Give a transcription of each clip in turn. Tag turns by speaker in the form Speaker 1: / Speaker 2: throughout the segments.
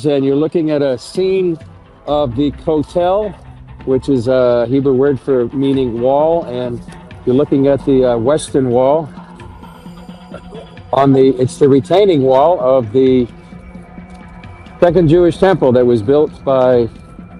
Speaker 1: And you're looking at a scene of the Kotel, which is a Hebrew word for meaning wall, and you're looking at the western wall. It's the retaining wall of the second Jewish temple that was built by,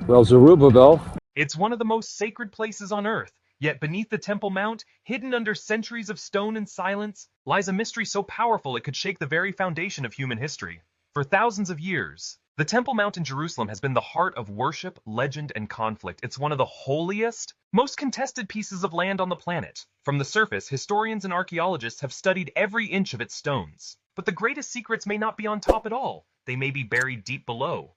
Speaker 1: well, Zerubbabel.
Speaker 2: It's one of the most sacred places on earth, yet beneath the Temple Mount, hidden under centuries of stone and silence, lies a mystery so powerful it could shake the very foundation of human history. For thousands of years, the Temple Mount in Jerusalem has been the heart of worship, legend, and conflict. It's one of the holiest, most contested pieces of land on the planet. From the surface, historians and archaeologists have studied every inch of its stones. But the greatest secrets may not be on top at all. They may be buried deep below.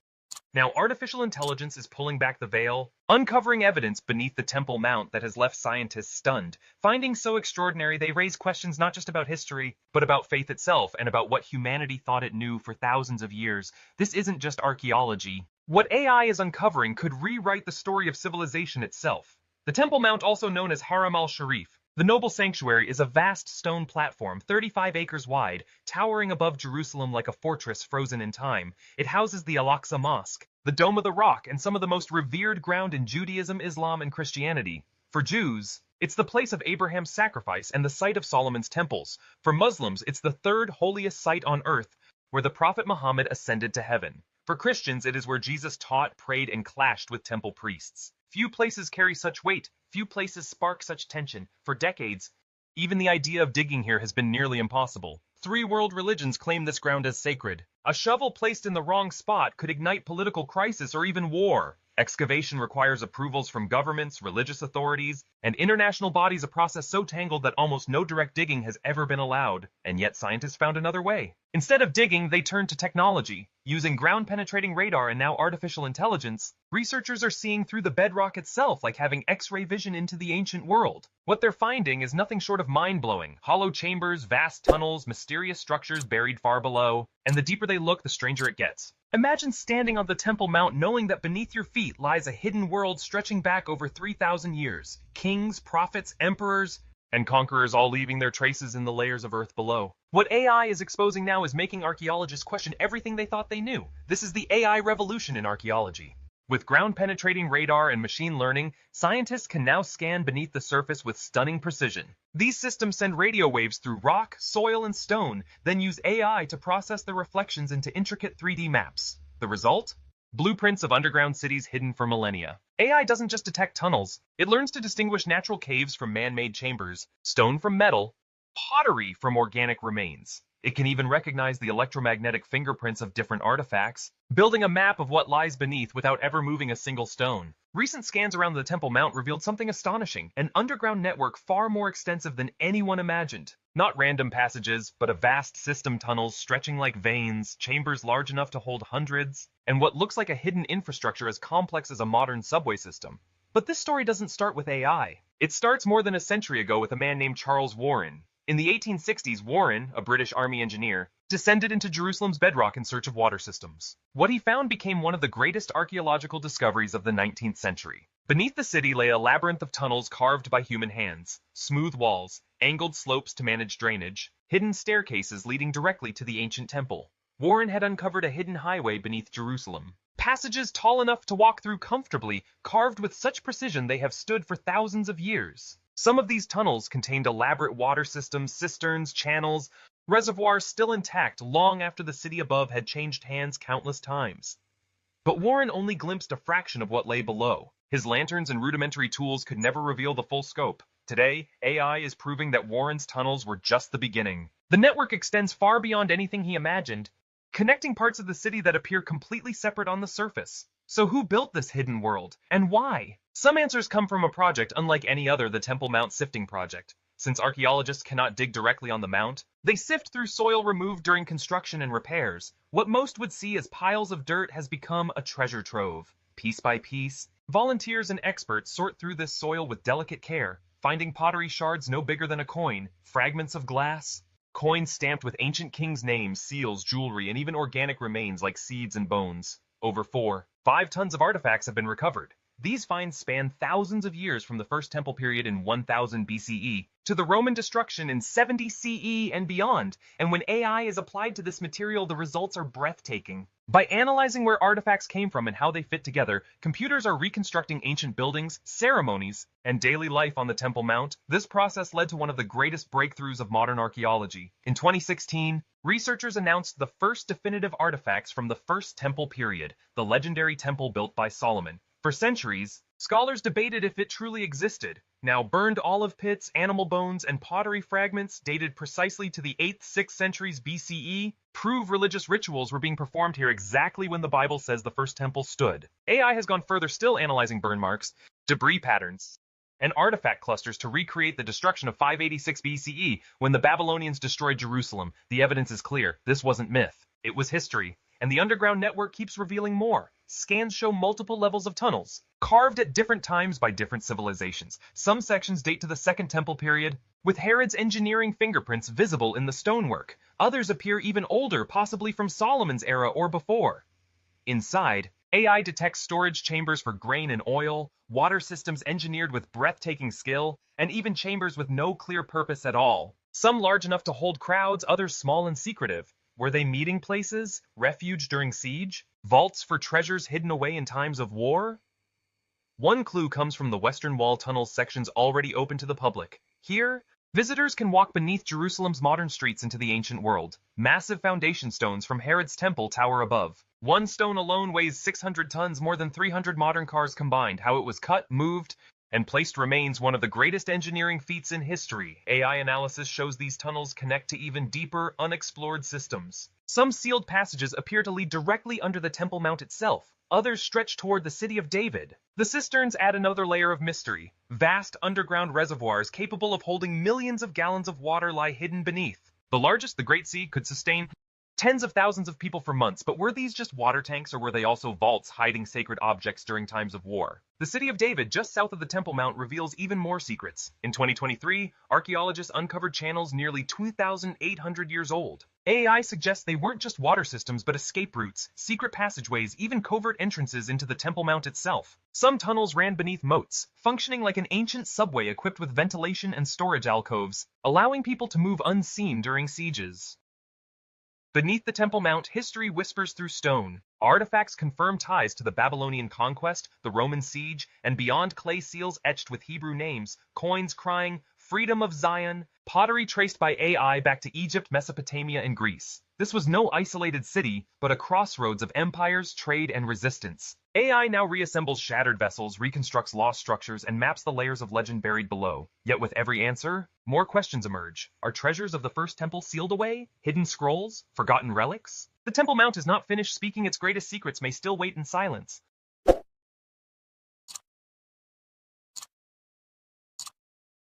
Speaker 2: Now, artificial intelligence is pulling back the veil, uncovering evidence beneath the Temple Mount that has left scientists stunned. Findings so extraordinary they raise questions not just about history, but about faith itself and about what humanity thought it knew for thousands of years. This isn't just archaeology. What AI is uncovering could rewrite the story of civilization itself. The Temple Mount, also known as Haram al-Sharif, the noble sanctuary, is a vast stone platform, 35 acres wide, towering above Jerusalem like a fortress frozen in time. It houses the Al-Aqsa Mosque, the Dome of the Rock, and some of the most revered ground in Judaism, Islam, and Christianity. For Jews, it's the place of Abraham's sacrifice and the site of Solomon's temples. For Muslims, it's the third holiest site on earth, where the Prophet Muhammad ascended to heaven. For Christians, it is where Jesus taught, prayed, and clashed with temple priests. Few places carry such weight. Few places spark such tension. For decades, even the idea of digging here has been nearly impossible. 3 world religions claim this ground as sacred. A shovel placed in the wrong spot could ignite political crisis or even war. Excavation requires approvals from governments, religious authorities, and international bodies, a process so tangled that almost no direct digging has ever been allowed. And yet scientists found another way. Instead of digging, they turned to technology. Using ground-penetrating radar and now artificial intelligence, researchers are seeing through the bedrock itself, like having X-ray vision into the ancient world. What they're finding is nothing short of mind-blowing. Hollow chambers, vast tunnels, mysterious structures buried far below, and the deeper they look, the stranger it gets. Imagine standing on the Temple Mount knowing that beneath your feet lies a hidden world stretching back over 3,000 years. Kings, prophets, emperors, and conquerors all leaving their traces in the layers of earth below. What AI is exposing now is making archaeologists question everything they thought they knew. This is the AI revolution in archaeology. With ground-penetrating radar and machine learning, scientists can now scan beneath the surface with stunning precision. These systems send radio waves through rock, soil, and stone, then use AI to process the reflections into intricate 3D maps. The result? Blueprints of underground cities hidden for millennia. AI doesn't just detect tunnels, it learns to distinguish natural caves from man-made chambers, stone from metal, pottery from organic remains. It can even recognize the electromagnetic fingerprints of different artifacts, building a map of what lies beneath without ever moving a single stone. Recent scans around the Temple Mount revealed something astonishing, an underground network far more extensive than anyone imagined. Not random passages, but a vast system, tunnels stretching like veins, chambers large enough to hold hundreds, and what looks like a hidden infrastructure as complex as a modern subway system. But this story doesn't start with AI. It starts more than a century ago with a man named Charles Warren. In the 1860s, Warren, a British Army engineer, descended into Jerusalem's bedrock in search of water systems. What he found became one of the greatest archaeological discoveries of the 19th century. Beneath the city lay a labyrinth of tunnels carved by human hands, smooth walls, angled slopes to manage drainage, hidden staircases leading directly to the ancient temple. Warren had uncovered a hidden highway beneath Jerusalem. Passages tall enough to walk through comfortably, carved with such precision they have stood for thousands of years. Some of these tunnels contained elaborate water systems, cisterns, channels, reservoirs still intact long after the city above had changed hands countless times. But Warren only glimpsed a fraction of what lay below. His lanterns and rudimentary tools could never reveal the full scope. Today, AI is proving that Warren's tunnels were just the beginning. The network extends far beyond anything he imagined, connecting parts of the city that appear completely separate on the surface. So who built this hidden world, and why? Some answers come from a project unlike any other, the Temple Mount Sifting Project. Since archaeologists cannot dig directly on the mount, they sift through soil removed during construction and repairs. What most would see as piles of dirt has become a treasure trove. Piece by piece, volunteers and experts sort through this soil with delicate care, finding pottery shards no bigger than a coin, fragments of glass, coins stamped with ancient kings' names, seals, jewelry, and even organic remains like seeds and bones. Over 5 tons of artifacts have been recovered. These finds span thousands of years from the First Temple period in 1000 BCE to the Roman destruction in 70 CE and beyond, and when AI is applied to this material, the results are breathtaking. By analyzing where artifacts came from and how they fit together, computers are reconstructing ancient buildings, ceremonies, and daily life on the Temple Mount. This process led to one of the greatest breakthroughs of modern archaeology. In 2016, researchers announced the first definitive artifacts from the First Temple period, the legendary temple built by Solomon. For centuries, scholars debated if it truly existed. Now, burned olive pits, animal bones, and pottery fragments dated precisely to the 8th-6th centuries BCE prove religious rituals were being performed here exactly when the Bible says the first temple stood. AI has gone further, still analyzing burn marks, debris patterns, and artifact clusters to recreate the destruction of 586 BCE when the Babylonians destroyed Jerusalem. The evidence is clear. This wasn't myth. It was history. And the underground network keeps revealing more. Scans show multiple levels of tunnels, carved at different times by different civilizations. Some sections date to the Second Temple period, with Herod's engineering fingerprints visible in the stonework. Others appear even older, possibly from Solomon's era or before. Inside, AI detects storage chambers for grain and oil, water systems engineered with breathtaking skill, and even chambers with no clear purpose at all. Some large enough to hold crowds, others small and secretive. Were they meeting places, refuge during siege, vaults for treasures hidden away in times of war? One clue comes from the Western Wall tunnels sections already open to the public. Here, visitors can walk beneath Jerusalem's modern streets into the ancient world. Massive foundation stones from Herod's temple tower above. One stone alone weighs 600 tons, more than 300 modern cars combined. How it was cut, moved, and placed remains one of the greatest engineering feats in history. AI analysis shows these tunnels connect to even deeper, unexplored systems. Some sealed passages appear to lead directly under the Temple Mount itself. Others stretch toward the city of David. The cisterns add another layer of mystery. Vast underground reservoirs capable of holding millions of gallons of water lie hidden beneath. The largest, the Great Sea, could sustain tens of thousands of people for months, but were these just water tanks or were they also vaults hiding sacred objects during times of war? The city of David, just south of the Temple Mount, reveals even more secrets. In 2023, archaeologists uncovered channels nearly 2,800 years old. AI suggests they weren't just water systems but escape routes, secret passageways, even covert entrances into the Temple Mount itself. Some tunnels ran beneath moats, functioning like an ancient subway equipped with ventilation and storage alcoves, allowing people to move unseen during sieges. Beneath the Temple Mount, history whispers through stone. Artifacts confirm ties to the Babylonian conquest, the Roman siege, and beyond clay seals etched with Hebrew names, coins crying, "Freedom of Zion," pottery traced by AI back to Egypt, Mesopotamia, and Greece. This was no isolated city, but a crossroads of empires, trade, and resistance. AI now reassembles shattered vessels, reconstructs lost structures, and maps the layers of legend buried below. Yet with every answer, more questions emerge. Are treasures of the First Temple sealed away? Hidden scrolls? Forgotten relics? The Temple Mount is not finished speaking. Its greatest secrets may still wait in silence.